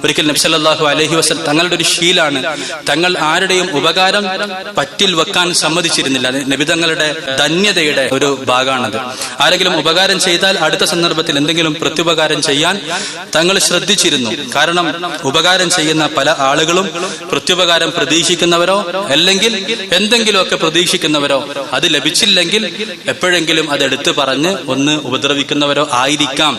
ഒരിക്കൽ നബി സല്ലല്ലാഹു അലൈഹി വസല്ലം തങ്ങളുടെ ഒരു ശീലാണ്, തങ്ങൾ ആരുടെയും ഉപകാരം പറ്റിൽ വെക്കാൻ സമ്മതിച്ചിരുന്നില്ല. നബി തങ്ങളുടെ ധന്യതയുടെ ഒരു ഭാഗമാണത്. ആരെങ്കിലും ഉപകാരം ചെയ്താൽ അടുത്ത സന്ദർഭത്തിൽ എന്തെങ്കിലും പ്രത്യുപകാരം ചെയ്യാൻ തങ്ങൾ ശ്രദ്ധിച്ചിരുന്നു. കാരണം ഉപകാരം ചെയ്യുന്ന പല ആളുകളും പ്രത്യുപകാരം പ്രതീക്ഷിക്കുന്നവരോ അല്ലെങ്കിൽ എന്തെങ്കിലുമൊക്കെ പ്രതീക്ഷിക്കുന്നവരോ, അത് ലഭിച്ചില്ലെങ്കിൽ എപ്പോഴെങ്കിലും അത് എടുത്തു പറഞ്ഞ് ഒന്ന് ഉപദ്രവിക്കുന്നവരോ ആയിരിക്കാം.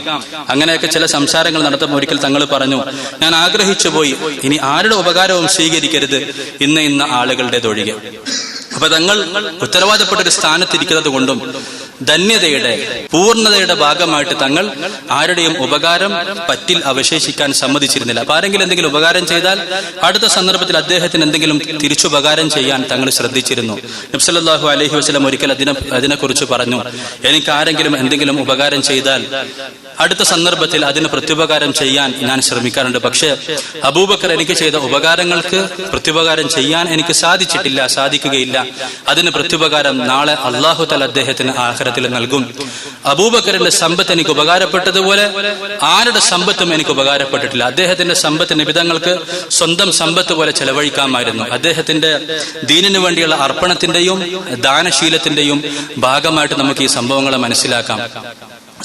അങ്ങനെയൊക്കെ ചില സംസാരങ്ങൾ നടത്തുമ്പോൾ ഒരിക്കൽ തങ്ങൾ പറഞ്ഞു, ഞാൻ ആഗ്രഹിച്ചു പോയി, ഇനി ആരുടെ ഉപകാരവും സ്വീകരിക്കരുത്, ഇന്ന ആളുകളുടേതൊഴികെ. അപ്പൊ തങ്ങൾ ഉത്തരവാദപ്പെട്ട ഒരു സ്ഥാനത്തിരിക്കുന്നത് കൊണ്ടും ധന്യതയുടെ പൂർണ്ണതയുടെ ഭാഗമായിട്ട് തങ്ങൾ ആരുടെയും ഉപകാരം പറ്റിൽ അവശേഷിക്കാൻ സമ്മതിച്ചിരുന്നില്ല. അപ്പൊ ആരെങ്കിലും എന്തെങ്കിലും ഉപകാരം ചെയ്താൽ അടുത്ത സന്ദർഭത്തിൽ അദ്ദേഹത്തിന് എന്തെങ്കിലും തിരിച്ചുപകാരം ചെയ്യാൻ തങ്ങൾ ശ്രദ്ധിച്ചിരുന്നു. നബി സല്ലല്ലാഹു അലൈഹി വസല്ലം ഒരിക്കൽ അതിനെക്കുറിച്ച് പറഞ്ഞു, എനിക്ക് ആരെങ്കിലും എന്തെങ്കിലും ഉപകാരം ചെയ്താൽ അടുത്ത സന്ദർഭത്തിൽ അതിന് പ്രത്യുപകാരം ചെയ്യാൻ ഞാൻ ശ്രമിക്കാറുണ്ട്. പക്ഷേ അബൂബക്കർ എനിക്ക് ചെയ്ത ഉപകാരങ്ങൾക്ക് പ്രത്യുപകാരം ചെയ്യാൻ എനിക്ക് സാധിക്കുകയില്ല. അതിന് പ്രത്യുപകാരം നാളെ അല്ലാഹു തആല അദ്ദേഹത്തിന് ആഖിറത്തിൽ നൽകും. അബൂബക്കറിന്റെ സമ്പത്ത് എനിക്ക് ഉപകാരപ്പെട്ടതുപോലെ ആരുടെ സമ്പത്തും എനിക്ക് ഉപകാരപ്പെട്ടിട്ടില്ല. അദ്ദേഹത്തിന്റെ സമ്പത്ത് നിബിധങ്ങൾക്ക് സ്വന്തം സമ്പത്ത് പോലെ ചെലവഴിക്കാമായിരുന്നു. അദ്ദേഹത്തിന്റെ ദീനിനു വേണ്ടിയുള്ള അർപ്പണത്തിന്റെയും ദാനശീലത്തിന്റെയും ഭാഗമായിട്ട് നമുക്ക് ഈ സംഭവങ്ങളെ മനസ്സിലാക്കാം.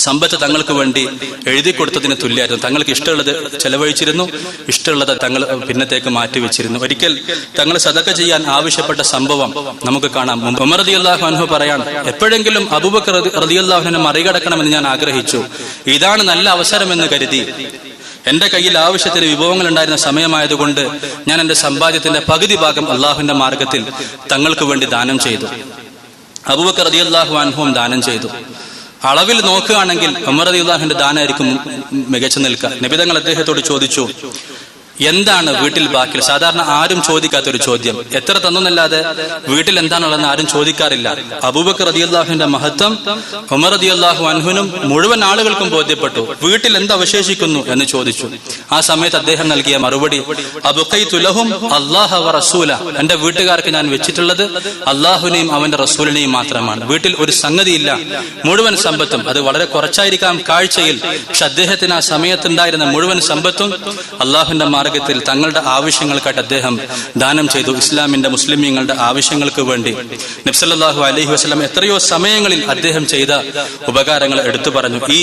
സമ്പത്ത് തങ്ങൾക്ക് വേണ്ടി എഴുതി കൊടുത്തതിന് തുല്യമായിരുന്നു. തങ്ങൾക്ക് ഇഷ്ടമുള്ളത് ചെലവഴിച്ചിരുന്നു, ഇഷ്ടമുള്ളത് തങ്ങൾ പിന്നത്തേക്ക് മാറ്റിവെച്ചിരുന്നു. ഒരിക്കൽ തങ്ങൾ സദഖ ചെയ്യാൻ ആവശ്യപ്പെട്ട സംഭവം നമുക്ക് കാണാം. ഉമർ റളിയല്ലാഹു അൻഹു പറയാണ്, എപ്പോഴെങ്കിലും അബൂബക്കർ റളിയല്ലാഹു അൻഹുവിനെ മറികടക്കണമെന്ന് ഞാൻ ആഗ്രഹിച്ചു. ഇതാണ് നല്ല അവസരമെന്ന് കരുതി എന്റെ കയ്യിൽ ആവശ്യത്തിന് വിഭവങ്ങൾ ഉണ്ടായിരുന്ന സമയമായതുകൊണ്ട് ഞാൻ എന്റെ സമ്പാദ്യത്തിന്റെ പകുതി ഭാഗം അള്ളാഹുവിന്റെ മാർഗത്തിൽ തങ്ങൾക്ക് വേണ്ടി ദാനം ചെയ്തു. അബൂബക്കർ റളിയല്ലാഹു അൻഹുവും ദാനം ചെയ്തു. അളവിൽ നോക്കുകയാണെങ്കിൽ ഉമർ റളിയല്ലാഹുവിന്റെ ദാനമായിരിക്കും മികച്ചു നിൽക്കുക. നബി തങ്ങൾ അദ്ദേഹത്തോട് ചോദിച്ചു, എന്താണ് വീട്ടിൽ ബാക്കി? സാധാരണ ആരും ചോദിക്കാത്തൊരു ചോദ്യം. എത്ര തന്നല്ലാതെ വീട്ടിൽ എന്താണുള്ളതെന്ന് ആരും ചോദിക്കാറില്ല. അബൂബക്കർ റളിയല്ലാഹുവിന്റെ മഹത്വം ഉമർ റളിയല്ലാഹു അൻഹുവിനും മുഴുവൻ ആളുകൾക്കും ബോധ്യപ്പെട്ടു. വീട്ടിൽ എന്ത് അവശേഷിക്കുന്നു എന്ന് ചോദിച്ചു. ആ സമയത്ത് അദ്ദേഹം നൽകിയ മറുപടി, അബ്ഖൈതു ലഹും അല്ലാഹ വ റസൂല, എന്റെ വീട്ടുകാർക്ക് ഞാൻ വെച്ചിട്ടുള്ളത് അള്ളാഹുവിനെയും അവന്റെ റസൂലിനെയും മാത്രമാണ്. വീട്ടിൽ ഒരു സംഗതിയില്ല, മുഴുവൻ സമ്പത്തും, അത് വളരെ കുറച്ചായിരിക്കാം കാഴ്ചയിൽ, പക്ഷെ അദ്ദേഹത്തിന് ആ സമയത്തുണ്ടായിരുന്ന മുഴുവൻ സമ്പത്തും അള്ളാഹുവിന്റെ മാർഗത്തിൽ തങ്ങളുടെ ആവശ്യങ്ങൾക്കായിട്ട് അദ്ദേഹം ദാനം ചെയ്തു. ഇസ്ലാമിന്റെ മുസ്ലിമീങ്ങളുടെ ആവശ്യങ്ങൾക്ക് വേണ്ടി നബി സല്ലല്ലാഹു അലൈഹി വസല്ലം എത്രയോ സമയങ്ങളിൽ അദ്ദേഹം ചെയ്ത ഉപകാരങ്ങൾ എടുത്തു പറഞ്ഞു. ഈ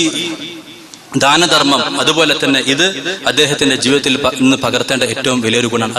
ദാനധർമ്മം അതുപോലെ തന്നെ ഇത് അദ്ദേഹത്തിന്റെ ജീവിതത്തിൽ ഇന്ന് പകർത്തേണ്ട ഏറ്റവും വലിയൊരു ഗുണമാണ്.